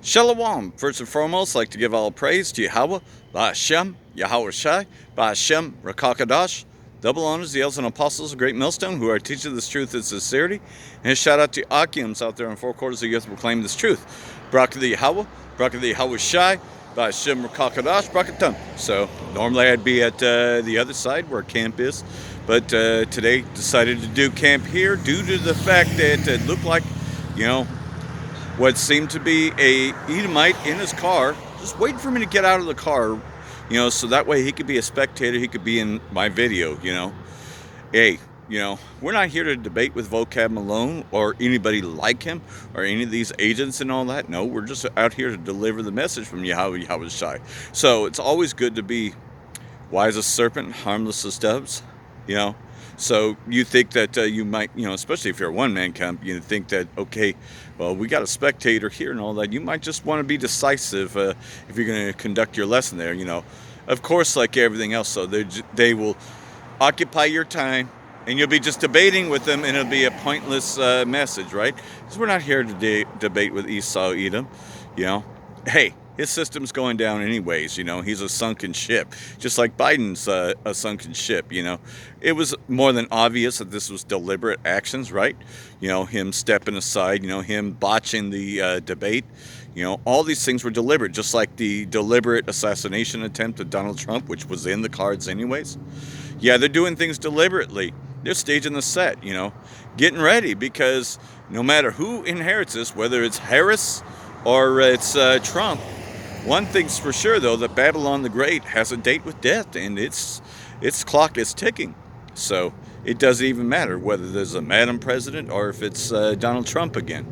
Shalom. First and foremost, I'd like to give all praise to Yahweh, Ba'ashem, Yahweh Shai, Ba'ashem, Rakakadash, double honors, the elders and apostles of Great Millstone, who are teaching this truth and sincerity. And a shout out to Akims out there in four quarters of the earth proclaim this truth. Barak the Yahweh, Barak the Yahweh Shai, Ba'ashem, Rakakadash, Brakatum. So normally I'd be at the other side where camp is, but today decided to do camp here due to the fact that it looked like, what seemed to be a Edomite in his car, just waiting for me to get out of the car, so that way he could be a spectator, he could be in my video, Hey, we're not here to debate with Vocab Malone or anybody like him or any of these agents and all that. No, we're just out here to deliver the message from Yahweh Shai. So it's always good to be wise as serpent, harmless as doves, So you think that you might, especially if you're a one-man camp, you think that, okay, well, we got a spectator here and all that. You might just want to be decisive if you're going to conduct your lesson there, Of course, like everything else, so they will occupy your time, and you'll be just debating with them, and it'll be a pointless message, right? Because we're not here to debate with Esau Edom, Hey, his system's going down anyways, He's a sunken ship, just like Biden's a sunken ship, It was more than obvious that this was deliberate actions, right? Him stepping aside, him botching the debate, all these things were deliberate, just like the deliberate assassination attempt of Donald Trump, which was in the cards anyways. Yeah, they're doing things deliberately. They're staging the set, getting ready, because no matter who inherits this, whether it's Harris or it's Trump, one thing's for sure, though, that Babylon the Great has a date with death, and its clock is ticking. So it doesn't even matter whether there's a Madam President or if it's Donald Trump again.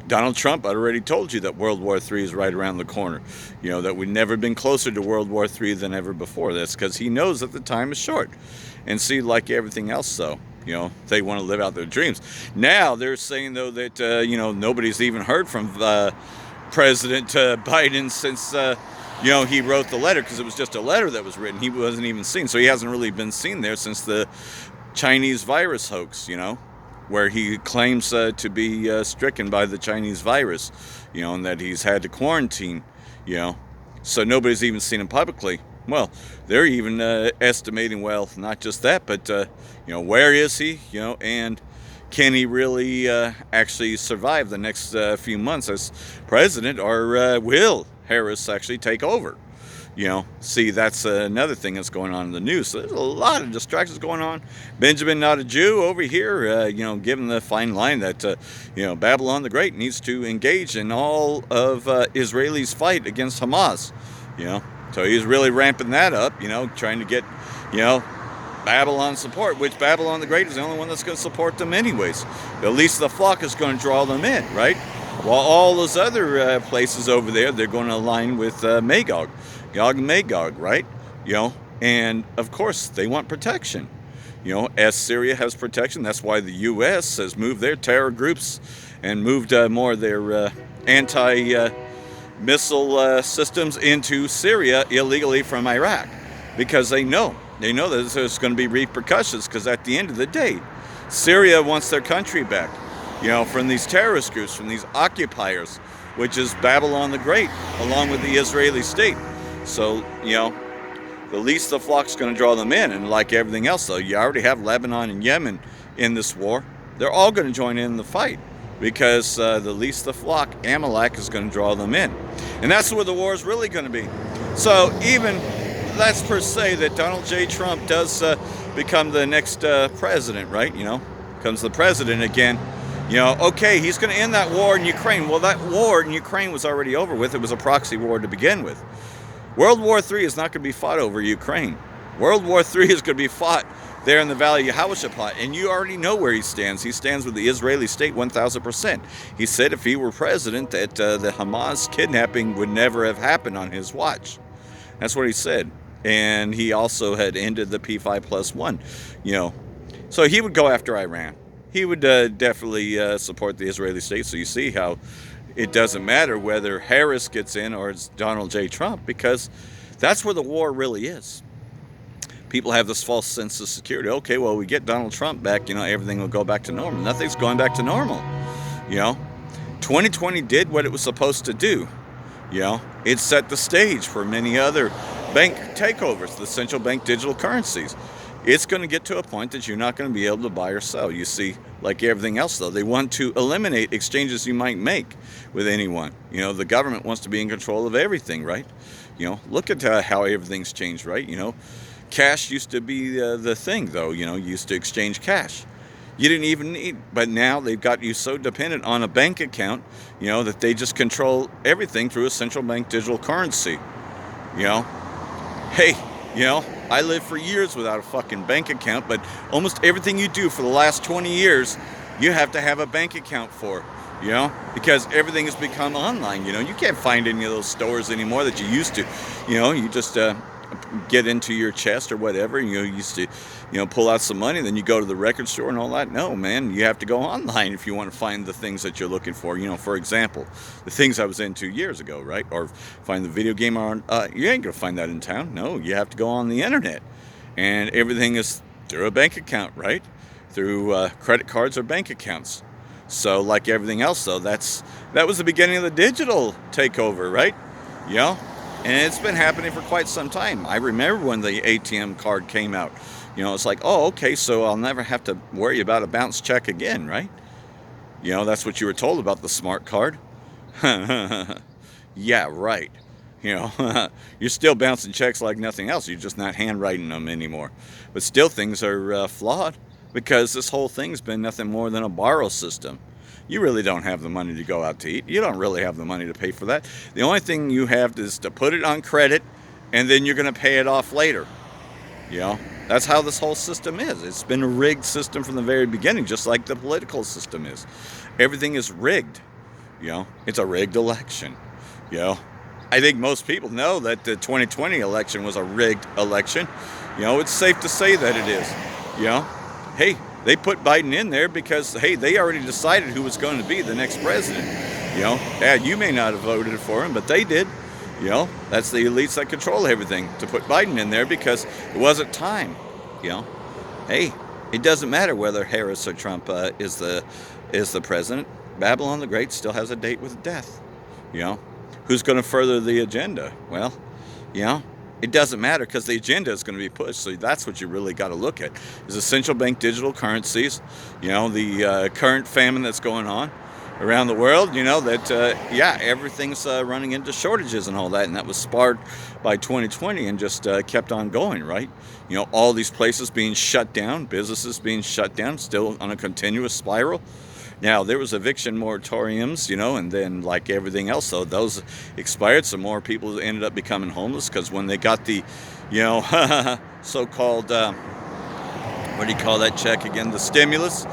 Donald Trump, I already told you that World War III is right around the corner. That we've never been closer to World War III than ever before. That's because he knows that the time is short. And see, like everything else, though, they want to live out their dreams. Now they're saying, though, that, nobody's even heard from President Biden since, he wrote the letter, because it was just a letter that was written. He wasn't even seen. So he hasn't really been seen there since the Chinese virus hoax, where he claims to be stricken by the Chinese virus, and that he's had to quarantine, So nobody's even seen him publicly. Well, they're even estimating, well, not just that, but, where is he, and can he really actually survive the next few months as president, or will Harris actually take over? See, that's another thing that's going on in the news. So there's a lot of distractions going on. Benjamin, not a Jew, over here, giving the fine line that, Babylon the Great needs to engage in all of Israelis' fight against Hamas, So he's really ramping that up, trying to get, Babylon support, which Babylon the Great is the only one that's going to support them anyways. At least the flock is going to draw them in, right? While all those other places over there, they're going to align with Magog, Gog and Magog, right? And of course they want protection. As Syria has protection, that's why the U.S. has moved their terror groups and moved more of their anti-missile systems into Syria illegally from Iraq, because they know that there's going to be repercussions, because at the end of the day, Syria wants their country back, from these terrorist groups, from these occupiers, which is Babylon the Great, along with the Israeli state. So, the least the flock's going to draw them in. And like everything else, though, you already have Lebanon and Yemen in this war. They're all going to join in the fight, because the least the flock, Amalek, is going to draw them in. And that's where the war is really going to be. So even let's per se that Donald J. Trump does become the next president, right? Becomes the president again. Okay, he's going to end that war in Ukraine. Well, that war in Ukraine was already over with. It was a proxy war to begin with. World War III is not going to be fought over Ukraine. World War III is going to be fought there in the Valley of Yehoshaphat. And you already know where he stands. He stands with the Israeli state 1,000%. He said if he were president that the Hamas kidnapping would never have happened on his watch. That's what he said. And he also had ended the P5+1, So he would go after Iran. He would definitely support the Israeli state. So you see how it doesn't matter whether Harris gets in or it's Donald J. Trump, because that's where the war really is. People have this false sense of security. Okay, well, we get Donald Trump back, everything will go back to normal. Nothing's going back to normal, 2020 did what it was supposed to do. You know, it set the stage for many other bank takeovers, the central bank digital currencies. It's going to get to a point that you're not going to be able to buy or sell. You see, like everything else, though, they want to eliminate exchanges you might make with anyone. You know, the government wants to be in control of everything, right? You know, look at how everything's changed, right? You know, cash used to be the thing, though. You know, you used to exchange cash. You didn't even need, but now they've got you so dependent on a bank account, you know, that they just control everything through a central bank digital currency. You know, hey, you know, I lived for years without a fucking bank account, but almost everything you do for the last 20 years, you have to have a bank account for, you know, because everything has become online. You know, you can't find any of those stores anymore that you used to. You know, you just get into your chest or whatever, and you used to, you know, pull out some money, then you go to the record store and all that. No, man, you have to go online if you want to find the things that you're looking for. You know, for example, the things I was into years ago, right? Or find the video game on, you ain't gonna find that in town. No, you have to go on the internet, and everything is through a bank account, right? Through credit cards or bank accounts. So like everything else, though, that was the beginning of the digital takeover, right? You know, and it's been happening for quite some time. I remember when the ATM card came out. You know, it's like, oh, okay, so I'll never have to worry about a bounce check again, right? You know, that's what you were told about the smart card. Yeah, right. You know, you're still bouncing checks like nothing else. You're just not handwriting them anymore. But still, things are flawed because this whole thing's been nothing more than a borrow system. You really don't have the money to go out to eat. You don't really have the money to pay for that. The only thing you have is to put it on credit, and then you're going to pay it off later. You know, that's how this whole system is. It's been a rigged system from the very beginning, just like the political system is. Everything is rigged. You know, it's a rigged election. You know, I think most people know that the 2020 election was a rigged election. You know, it's safe to say that it is. You know, hey, they put Biden in there because, hey, they already decided who was going to be the next president. You know, yeah, you may not have voted for him, but they did. You know, that's the elites that control everything, to put Biden in there because it wasn't time. You know, hey, it doesn't matter whether Harris or Trump is the president. Babylon the Great still has a date with death. You know, who's going to further the agenda? Well, you know, it doesn't matter because the agenda is going to be pushed. So that's what you really got to look at is the central bank digital currencies. You know, the current famine that's going on around the world, you know, that, yeah, everything's running into shortages and all that. And that was sparked by 2020 and just kept on going, right? You know, all these places being shut down, businesses being shut down, still on a continuous spiral. Now, there was eviction moratoriums, you know, and then like everything else, though, those expired. So more people ended up becoming homeless because when they got the, you know, so-called, what do you call that check again? The stimulus.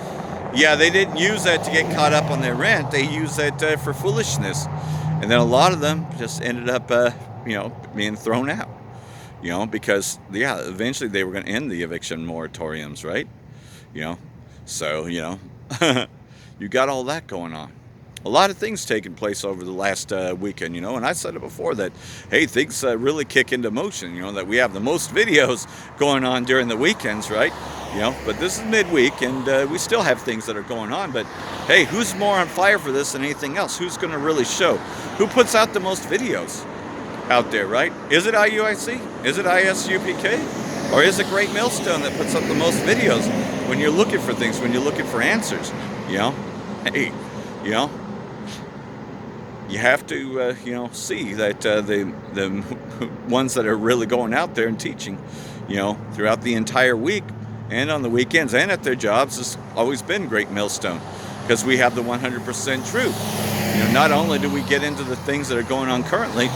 Yeah, they didn't use that to get caught up on their rent. They used that for foolishness. And then a lot of them just ended up, you know, being thrown out. You know, because, yeah, eventually they were going to end the eviction moratoriums, right? You know, so, you know, you got all that going on. A lot of things taking place over the last weekend, you know, and I said it before that, hey, things really kick into motion, you know, that we have the most videos going on during the weekends, right? You know, but this is midweek and we still have things that are going on, but hey, who's more on fire for this than anything else? Who's going to really show? Who puts out the most videos out there, right? Is it IUIC? Is it ISUPK? Or is it Great Millstone that puts up the most videos when you're looking for things, when you're looking for answers, you know? Hey, you know, you have to, you know, see that the ones that are really going out there and teaching, you know, throughout the entire week and on the weekends and at their jobs has always been Great Millstone because we have the 100% truth. You know, not only do we get into the things that are going on currently,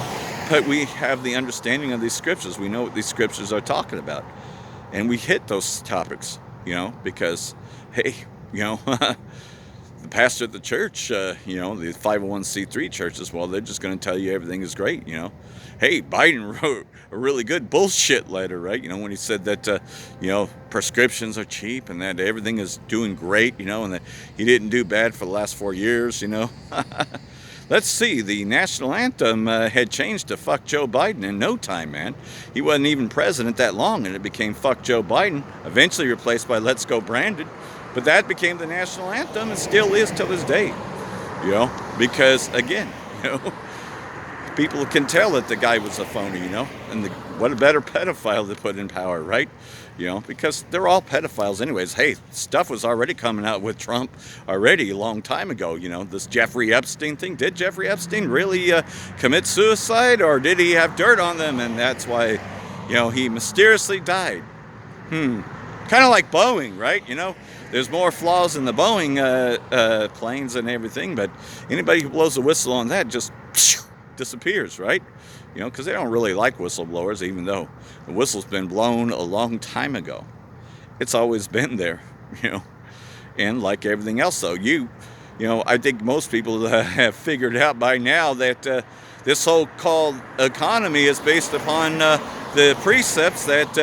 but we have the understanding of these scriptures. We know what these scriptures are talking about. And we hit those topics, you know, because, hey, you know, the pastor at the church, you know, the 501c3 churches, well, they're just going to tell you everything is great, you know. Hey, Biden wrote a really good bullshit letter, right? You know, when he said that, you know, prescriptions are cheap and that everything is doing great, you know, and that he didn't do bad for the last 4 years, you know. Let's see, the national anthem had changed to fuck Joe Biden in no time, man. He wasn't even president that long, and it became fuck Joe Biden, eventually replaced by Let's Go Brandon. But that became the national anthem and still is till this day. You know, because again, people can tell that the guy was a phony, and what a better pedophile to put in power, right? Because they're all pedophiles anyways. Hey, stuff was already coming out with Trump already a long time ago, this Jeffrey Epstein thing. Did Jeffrey Epstein really commit suicide, or did he have dirt on them, and that's why, he mysteriously died? Kind of like Boeing, right? There's more flaws in the Boeing planes and everything, but anybody who blows a whistle on that just disappears, right? Because they don't really like whistleblowers, even though the whistle's been blown a long time ago. It's always been there, And like everything else, though, I think most people have figured out by now that this so-called economy is based upon the precepts that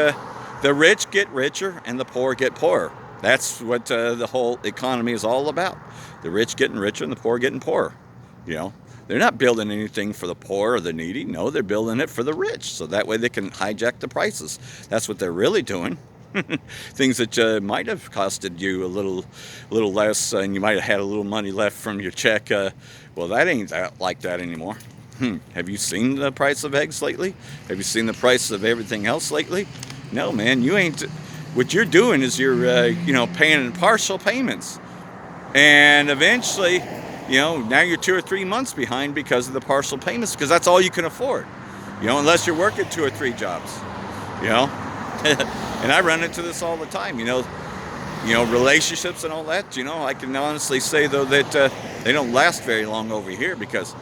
the rich get richer and the poor get poorer. That's what the whole economy is all about. The rich getting richer and the poor getting poorer. They're not building anything for the poor or the needy. No, they're building it for the rich, so that way they can hijack the prices. That's what they're really doing. Things that might have costed you a little less, and you might have had a little money left from your check. Well, that ain't like that anymore. Have you seen the price of eggs lately? Have you seen the price of everything else lately? No, man, you ain't. What you're doing is you're, paying in partial payments, and eventually, now you're 2 or 3 months behind because of the partial payments, because that's all you can afford, unless you're working 2 or 3 jobs, And I run into this all the time, relationships and all that. I can honestly say though that they don't last very long over here, because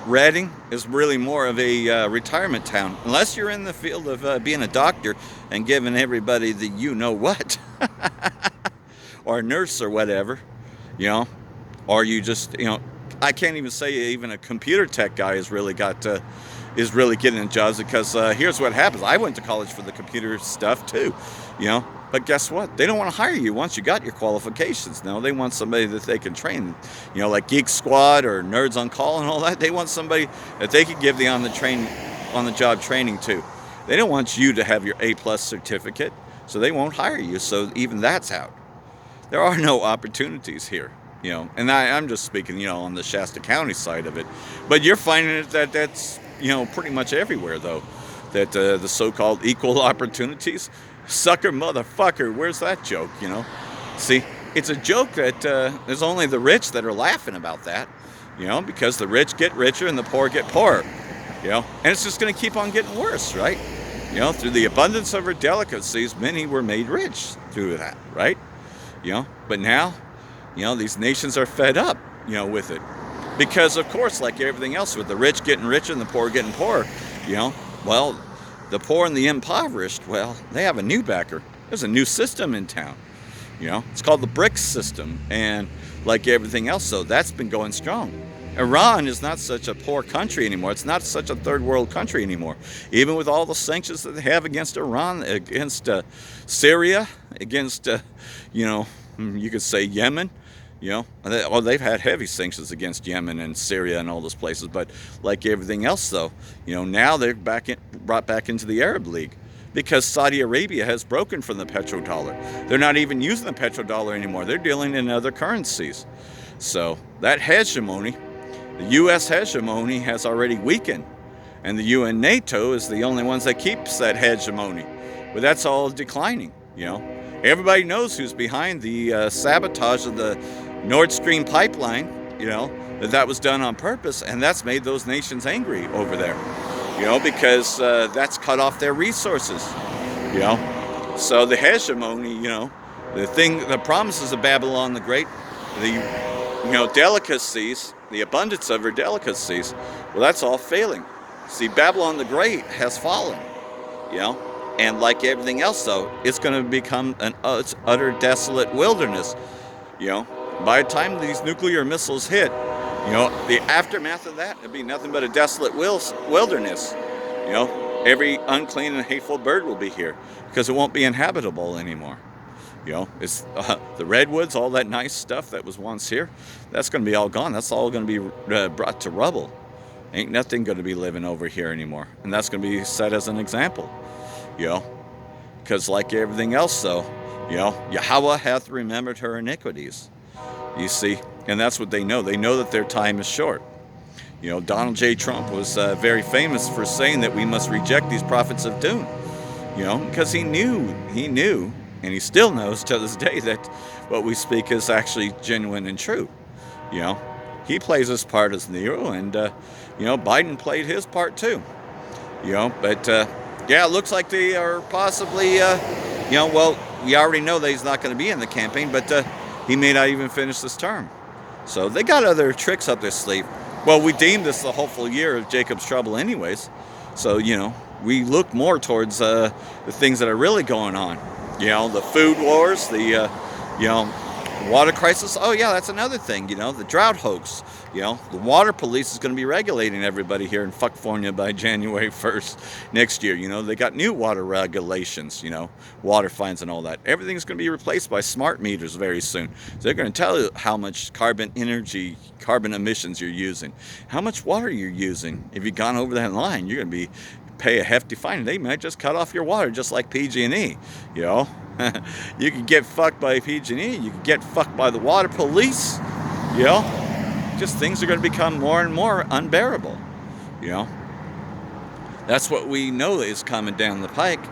Redding is really more of a retirement town, unless you're in the field of being a doctor and giving everybody the what, or a nurse or whatever, or you just, I can't even say even a computer tech guy is really getting jobs, because here's what happens. I went to college for the computer stuff too, but guess what? They don't want to hire you once you got your qualifications. No, they want somebody that they can train, like Geek Squad or Nerds on Call and all that. They want somebody that they can give the on-the-job training to. They don't want you to have your A+ certificate, so they won't hire you. So even that's out. There are no opportunities here. And I'm just speaking, on the Shasta County side of it. But you're finding that's, pretty much everywhere, though, that the so-called equal opportunities, sucker motherfucker, where's that joke, See, it's a joke that there's only the rich that are laughing about that, because the rich get richer and the poor get poorer, and it's just going to keep on getting worse, right? Through the abundance of her delicacies, many were made rich through that, right? But now, these nations are fed up, with it. Because, of course, like everything else, with the rich getting richer and the poor getting poorer, well, the poor and the impoverished, well, they have a new backer. There's a new system in town. It's called the BRICS system. And like everything else, so that's been going strong. Iran is not such a poor country anymore. It's not such a third world country anymore. Even with all the sanctions that they have against Iran, against Syria, against, you could say Yemen. They've had heavy sanctions against Yemen and Syria and all those places, but like everything else, though, now they're brought back into the Arab League, because Saudi Arabia has broken from the petrodollar. They're not even using the petrodollar anymore. They're dealing in other currencies. So that hegemony, the U.S. hegemony, has already weakened, and the UN NATO is the only ones that keeps that hegemony. But that's all declining. Everybody knows who's behind the sabotage of the Nord Stream pipeline, that was done on purpose, and that's made those nations angry over there, because that's cut off their resources, So the hegemony, the promises of Babylon the Great, the, delicacies, the abundance of her delicacies, well, that's all failing. See, Babylon the Great has fallen, and like everything else, though, it's going to become an utter desolate wilderness, By the time these nuclear missiles hit, the aftermath of that, it'd be nothing but a desolate wilderness. Every unclean and hateful bird will be here, because it won't be inhabitable anymore. It's the redwoods, all that nice stuff that was once here, that's going to be all gone. That's all going to be brought to rubble. Ain't nothing going to be living over here anymore. And that's going to be set as an example, because like everything else, though, Yahweh hath remembered her iniquities. You see, And that's what they know. They know that their time is short. You know, Donald J. Trump was very famous for saying that we must reject these prophets of doom. You know, because he knew, and he still knows to this day that what we speak is actually genuine and true. You know, he plays his part as Nero, and, you know, Biden played his part too. You know, but, yeah, it looks like they are possibly, you know, well, we already know that he's not going to be in the campaign, but he may not even finish this term. So they got other tricks up their sleeve. Well, we deemed this the hopeful year of Jacob's trouble anyways. So, you know, we look more towards the things that are really going on. You know, the food wars, the, you know, water crisis. Oh, yeah, that's another thing, you know, the drought hoax. You know, the water police is going to be regulating everybody here in Fuckfornia by January 1st next year. You know, they got new water regulations, you know, water fines and all that. Everything's going to be replaced by smart meters very soon. So they're going to tell you how much carbon emissions you're using, how much water you're using. If you've gone over that line, you're going to pay a hefty fine. They might just cut off your water, just like PG&E, you know. You can get fucked by PG&E, you can get fucked by the water police, you know. Just things are going to become more and more unbearable, you know. That's what we know is coming down the pike,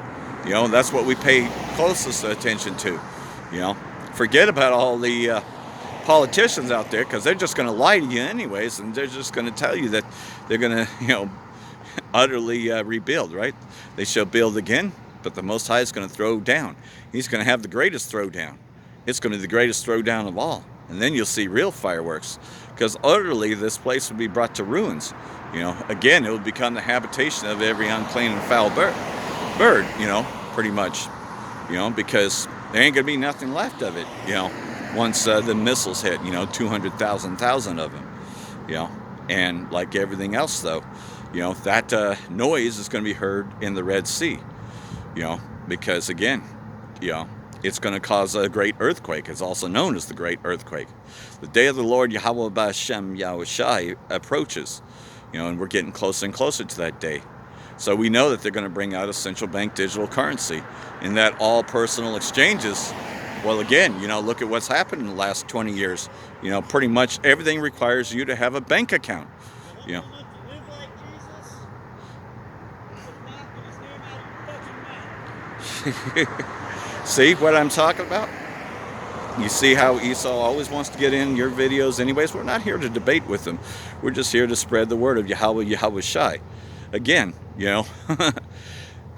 you know. That's what we pay closest attention to, you know. Forget about all the politicians out there, because they're just going to lie to you anyways, and they're just going to tell you that they're going to, you know, utterly rebuild, right? They shall build again, but the Most High is going to throw down. He's going to have the greatest throwdown. It's going to be the greatest throwdown of all. And then you'll see real fireworks, because utterly this place will be brought to ruins. You know, again, it will become the habitation of every unclean and foul bird, you know, pretty much. You know, because there ain't going to be nothing left of it, you know, once the missiles hit, you know, 200,000 of them, you know. And like everything else, though, you know, that noise is going to be heard in the Red Sea, you know, because again, you know, it's going to cause a great earthquake. It's also known as the Great Earthquake. The day of the Lord Yahweh B'Hashem Yahushai approaches, you know, and we're getting closer and closer to that day. So we know that they're going to bring out a central bank digital currency, and that all personal exchanges, well, again, you know, look at what's happened in the last 20 years. You know, pretty much everything requires you to have a bank account, you know. See what I'm talking about? You see how Esau always wants to get in your videos anyways? We're not here to debate with them. We're just here to spread the word of Yahweh, Yahweh Shai. Again, you know,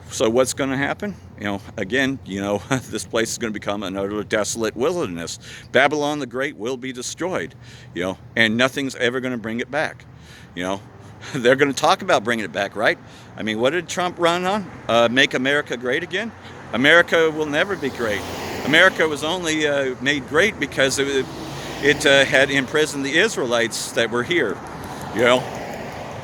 so what's going to happen? You know, again, you know, this place is going to become an utter desolate wilderness. Babylon the Great will be destroyed, you know, and nothing's ever going to bring it back, you know. They're going to talk about bringing it back, right? I mean, what did Trump run on? Make America great again? America will never be great. America was only made great because it had imprisoned the Israelites that were here, you know.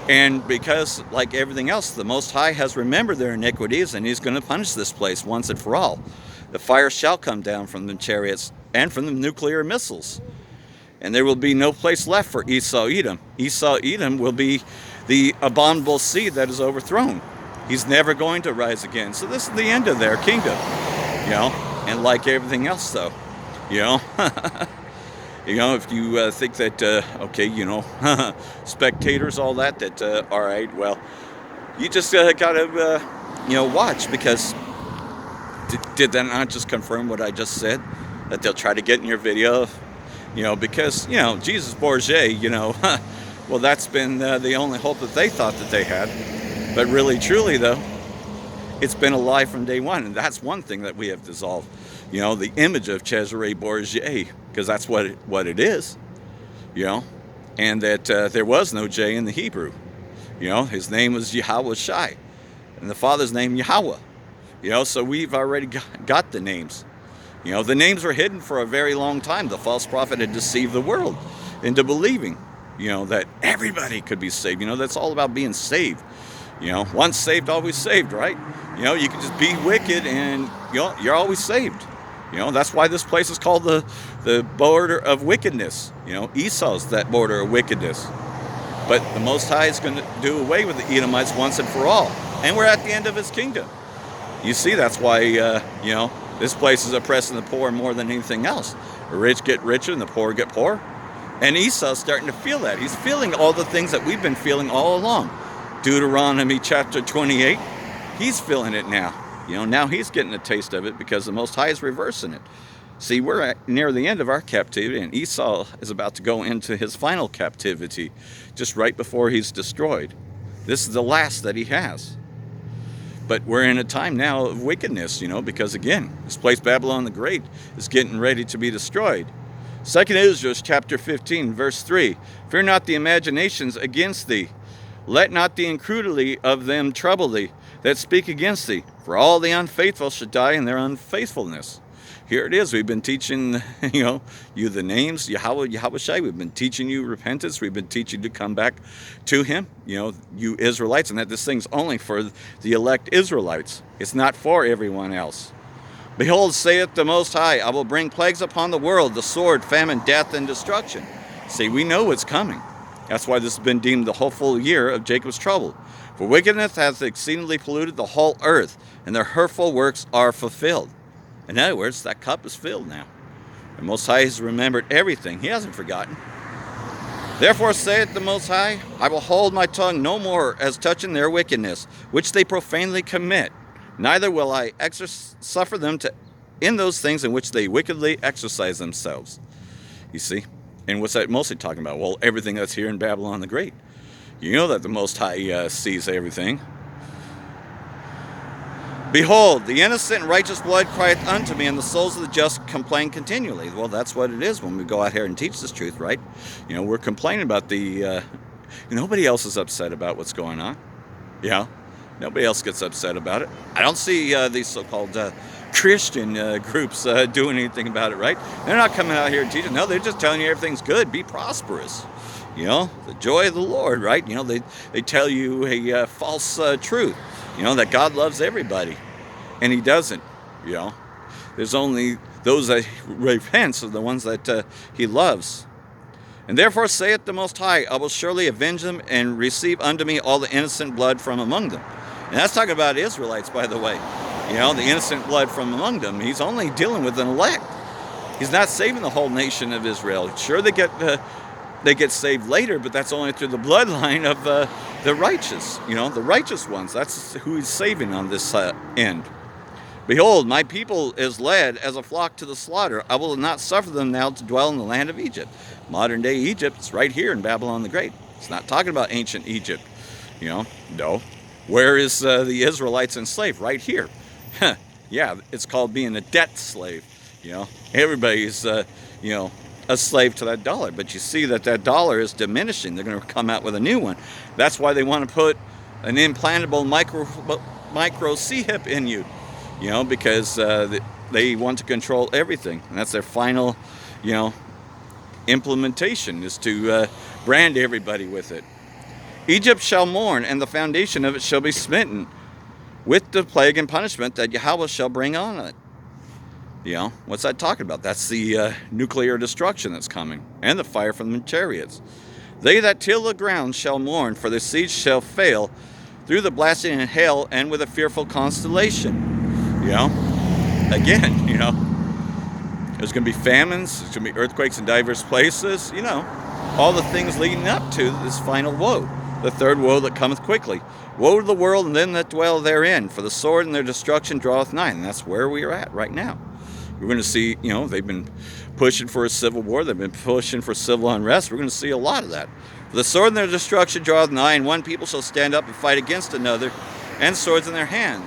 And because, like everything else, the Most High has remembered their iniquities, and He's going to punish this place once and for all. The fire shall come down from the chariots and from the nuclear missiles. And there will be no place left for Esau Edom. Esau Edom will be the abominable seed that is overthrown. He's never going to rise again. So this is the end of their kingdom, you know. And like everything else, though, you know, you know, if you think that, okay, you know, spectators, all that, all right, well, you just got to, you know, watch, because did that not just confirm what I just said, that they'll try to get in your video, you know, because, you know, Jesus Bourget, you know, well, that's been the only hope that they thought that they had. But really, truly, though, it's been a lie from day one, and that's one thing that we have dissolved. You know, the image of Cesare Borgia, because that's what it is, you know, and that there was no J in the Hebrew. You know, his name was Yahweh Shai, and the Father's name Yahweh. You know, so we've already got the names. You know, the names were hidden for a very long time. The false prophet had deceived the world into believing, you know, that everybody could be saved. You know, that's all about being saved. You know, once saved, always saved, right? You know, you can just be wicked and, you know, you're always saved. You know, that's why this place is called the border of wickedness. You know, Esau's that border of wickedness. But the Most High is going to do away with the Edomites once and for all. And we're at the end of His kingdom. You see, that's why, you know, this place is oppressing the poor more than anything else. The rich get richer and the poor get poor. And Esau's starting to feel that. He's feeling all the things that we've been feeling all along. Deuteronomy chapter 28, he's feeling it now. Now he's getting a taste of it because the Most High is reversing it. See, we're near the end of our captivity, and Esau is about to go into his final captivity just right before he's destroyed. This is the last that he has. But we're in a time now of wickedness, because again, this place Babylon the Great is getting ready to be destroyed. 2 Ezra chapter 15, verse 3, fear not the imaginations against thee. Let not the incredulity of them trouble thee that speak against thee. For all the unfaithful should die in their unfaithfulness. Here it is. We've been teaching, you the names, Yahweh Shai. We've been teaching you repentance. We've been teaching you to come back to him, you Israelites, and that this thing's only for the elect Israelites. It's not for everyone else. Behold, saith the Most High, I will bring plagues upon the world, the sword, famine, death, and destruction. See, we know what's coming. That's why this has been deemed the whole full year of Jacob's trouble. For wickedness hath exceedingly polluted the whole earth, and their hurtful works are fulfilled. In other words, that cup is filled now. The Most High has remembered everything. He hasn't forgotten. Therefore saith the Most High, I will hold my tongue no more as touching their wickedness, which they profanely commit. Neither will I suffer them in those things in which they wickedly exercise themselves. You see? And what's that mostly talking about? Well, everything that's here in Babylon the Great. You know that the Most High sees everything. Behold, the innocent and righteous blood crieth unto me, and the souls of the just complain continually. Well, that's what it is when we go out here and teach this truth, right? We're complaining about nobody else is upset about what's going on. Nobody else gets upset about it. I don't see these so-called Christian groups doing anything about it, right? They're not coming out here and teaching. No, they're just telling you everything's good. Be prosperous. The joy of the Lord, right? They tell you a false truth. That God loves everybody, and he doesn't. There's only those that repent are the ones that he loves. And therefore saith the Most High, I will surely avenge them and receive unto me all the innocent blood from among them. And that's talking about Israelites, by the way. The innocent blood from among them. He's only dealing with an elect. He's not saving the whole nation of Israel. Sure, they get saved later, but that's only through the bloodline of the righteous, the righteous ones. That's who he's saving on this end. Behold, my people is led as a flock to the slaughter. I will not suffer them now to dwell in the land of Egypt. Modern day Egypt is right here in Babylon the Great. It's not talking about ancient Egypt. No. Where is the Israelites enslaved? Right here. Yeah, it's called being a debt slave. Everybody's, a slave to that dollar. But you see that dollar is diminishing. They're going to come out with a new one. That's why they want to put an implantable micro C-hip in you, because they want to control everything. And that's their final, implementation, is to brand everybody with it. Egypt shall mourn, and the foundation of it shall be smitten with the plague and punishment that Yahweh shall bring on it. What's that talking about? That's the nuclear destruction that's coming, and the fire from the chariots. They that till the ground shall mourn, for the siege shall fail through the blasting and hail, and with a fearful constellation. Again, there's going to be famines, there's going to be earthquakes in diverse places, all the things leading up to this final woe, the third woe that cometh quickly. Woe to the world and them that dwell therein, for the sword and their destruction draweth nigh. And that's where we are at right now. We're going to see, they've been pushing for a civil war. They've been pushing for civil unrest. We're going to see a lot of that. For the sword and their destruction draweth nigh, and one people shall stand up and fight against another, and swords in their hands.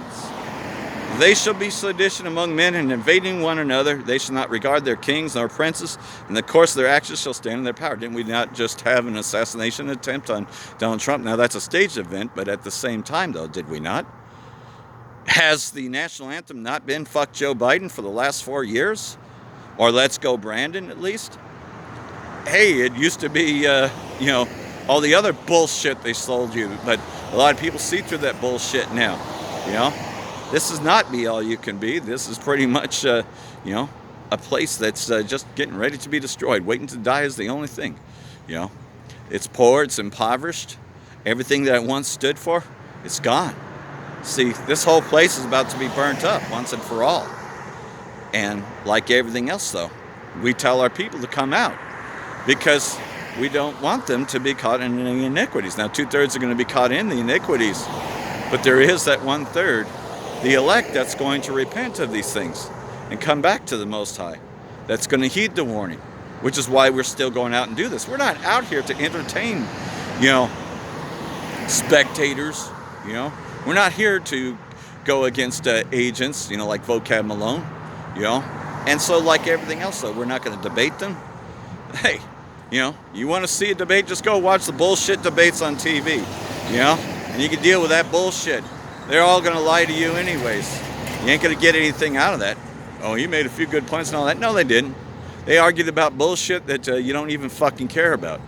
They shall be sedition among men, and invading one another. They shall not regard their kings nor princes, and the course of their actions shall stand in their power. Didn't we not just have an assassination attempt on Donald Trump? Now, that's a staged event, but at the same time, though, did we not? Has the national anthem not been "Fuck Joe Biden" for the last 4 years? Or "Let's Go Brandon," at least? Hey, it used to be, all the other bullshit they sold you, but a lot of people see through that bullshit now, This is not be all you can be. This is pretty much, a place that's just getting ready to be destroyed. Waiting to die is the only thing, It's poor, it's impoverished. Everything that it once stood for, it's gone. See, this whole place is about to be burnt up once and for all. And like everything else, though, we tell our people to come out. because we don't want them to be caught in the iniquities. Now, 2/3 are going to be caught in the iniquities, but there is that 1/3, the elect, that's going to repent of these things and come back to the Most High. That's going to heed the warning, which is why we're still going out and do this. We're not out here to entertain, spectators, We're not here to go against agents, like Vocab Malone, And so, like everything else, though, we're not going to debate them. Hey, you want to see a debate, just go watch the bullshit debates on TV, And you can deal with that bullshit. They're all going to lie to you anyways. You ain't going to get anything out of that. Oh, he made a few good points and all that. No, they didn't. They argued about bullshit that you don't even fucking care about.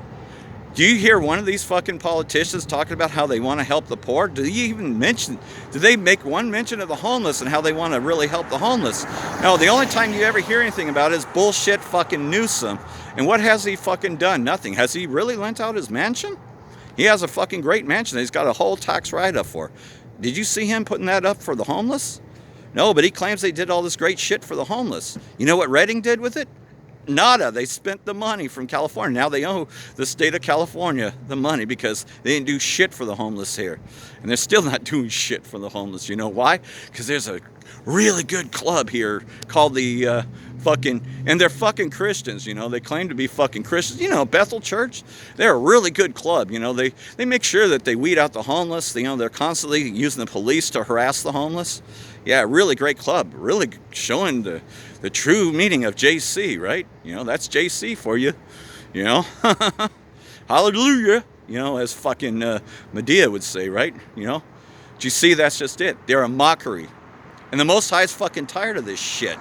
Do you hear one of these fucking politicians talking about how they want to help the poor? Do they make one mention of the homeless and how they want to really help the homeless? No, the only time you ever hear anything about it is bullshit fucking Newsom. And what has he fucking done? Nothing. Has he really lent out his mansion? He has a fucking great mansion that he's got a whole tax write-up for. Did you see him putting that up for the homeless? No, but he claims they did all this great shit for the homeless. You know what Redding did with it? Nada. They spent the money from California. Now they owe the state of California the money because they didn't do shit for the homeless here. And they're still not doing shit for the homeless. You know why? Because there's a really good club here called the and they're fucking Christians, They claim to be fucking Christians. Bethel Church, they're a really good club, They make sure that they weed out the homeless. They're constantly using the police to harass the homeless. Yeah, really great club. Really showing the true meaning of JC, right? That's JC for you, Hallelujah, as fucking Medea would say, right? Do you see, that's just it. They're a mockery. And the Most High is fucking tired of this shit.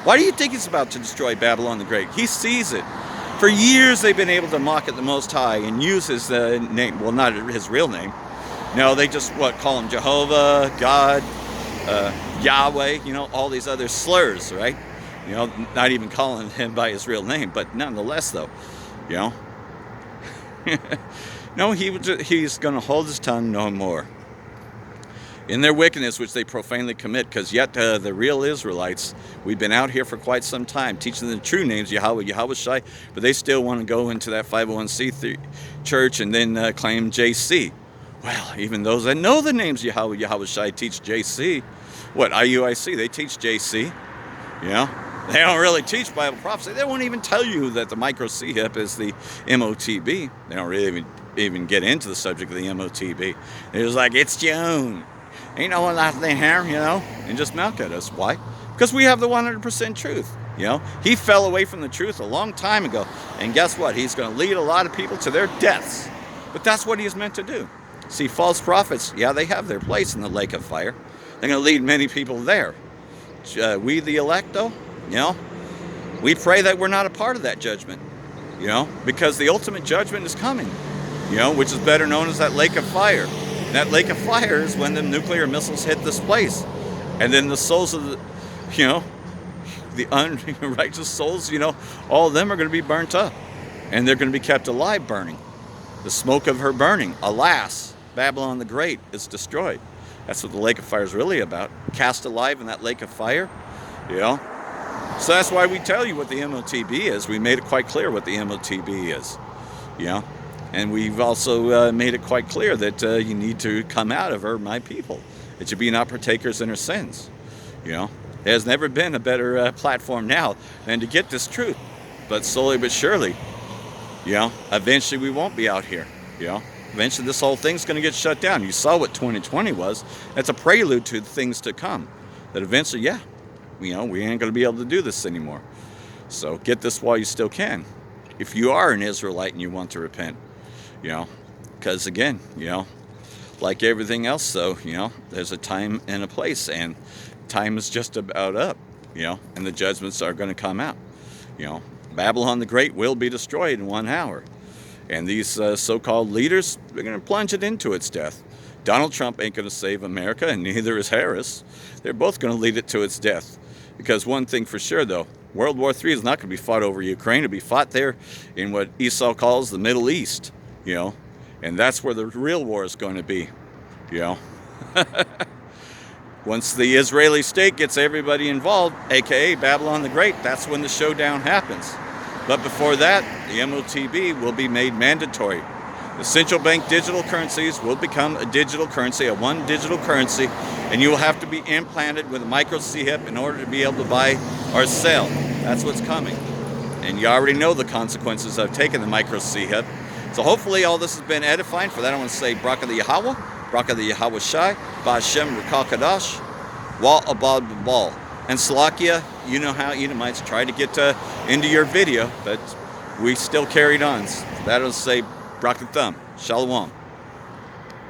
Why do you think he's about to destroy Babylon the Great? He sees it. For years they've been able to mock at the Most High and use his name. Well, not his real name. No, they just, call him Jehovah, God, Yahweh, all these other slurs, right? Not even calling him by his real name, but nonetheless, though, No, he's going to hold his tongue no more. In their wickedness, which they profanely commit, because yet the real Israelites, we've been out here for quite some time, teaching the true names, Yahweh, Yahweh Shai, but they still want to go into that 501c3 church and then claim JC. Well, even those that know the names Yahweh, Yahweh Shai teach JC. What, IUIC, they teach JC, They don't really teach Bible prophecy. They won't even tell you that the micro C-hip is the MOTB. They don't really even get into the subject of the MOTB. They're just like, it's June. Ain't no one out there, and just milk at us. Why? Because we have the 100% truth. He fell away from the truth a long time ago. And guess what? He's going to lead a lot of people to their deaths. But that's what he's meant to do. See, false prophets, they have their place in the lake of fire. They're going to lead many people there. We, the elect, though, we pray that we're not a part of that judgment, because the ultimate judgment is coming, which is better known as that lake of fire. And that lake of fire is when the nuclear missiles hit this place. And then the souls of the unrighteous souls, all of them are going to be burnt up. And they're going to be kept alive burning. The smoke of her burning. Alas, Babylon the Great is destroyed. That's what the lake of fire is really about. Cast alive in that lake of fire, So that's why we tell you what the MOTB is. We made it quite clear what the MOTB is, And we've also made it quite clear that you need to come out of her, my people, that you be not partakers in her sins. There's never been a better platform now than to get this truth. But slowly but surely, eventually we won't be out here, Eventually this whole thing's going to get shut down. You saw what 2020 was. That's a prelude to things to come. That eventually, we ain't going to be able to do this anymore. So get this while you still can. If you are an Israelite and you want to repent, because again, like everything else, though, there's a time and a place, and time is just about up, and the judgments are going to come out. Babylon the Great will be destroyed in 1 hour. And these so-called leaders, they're going to plunge it into its death. Donald Trump ain't going to save America, and neither is Harris. They're both going to lead it to its death. Because one thing for sure, though, World War III is not going to be fought over Ukraine. It'll be fought there in what Esau calls the Middle East, And that's where the real war is going to be, Once the Israeli state gets everybody involved, a.k.a. Babylon the Great, that's when the showdown happens. But before that, the MOTB will be made mandatory. The central bank digital currencies will become a digital currency, a one digital currency, and you will have to be implanted with a micro CHIP in order to be able to buy or sell. That's what's coming. And you already know the consequences of taking the micro CHIP. So hopefully all this has been edifying. For that I want to say Braka the Yahweh, Braka the Yahweh Shai, Ba'ashem Rakakadash, Wa Abad Babal. And Salakia, you know how Edomites tried to get into your video, but we still carried on. So that will say Braka Thumb. Shalom.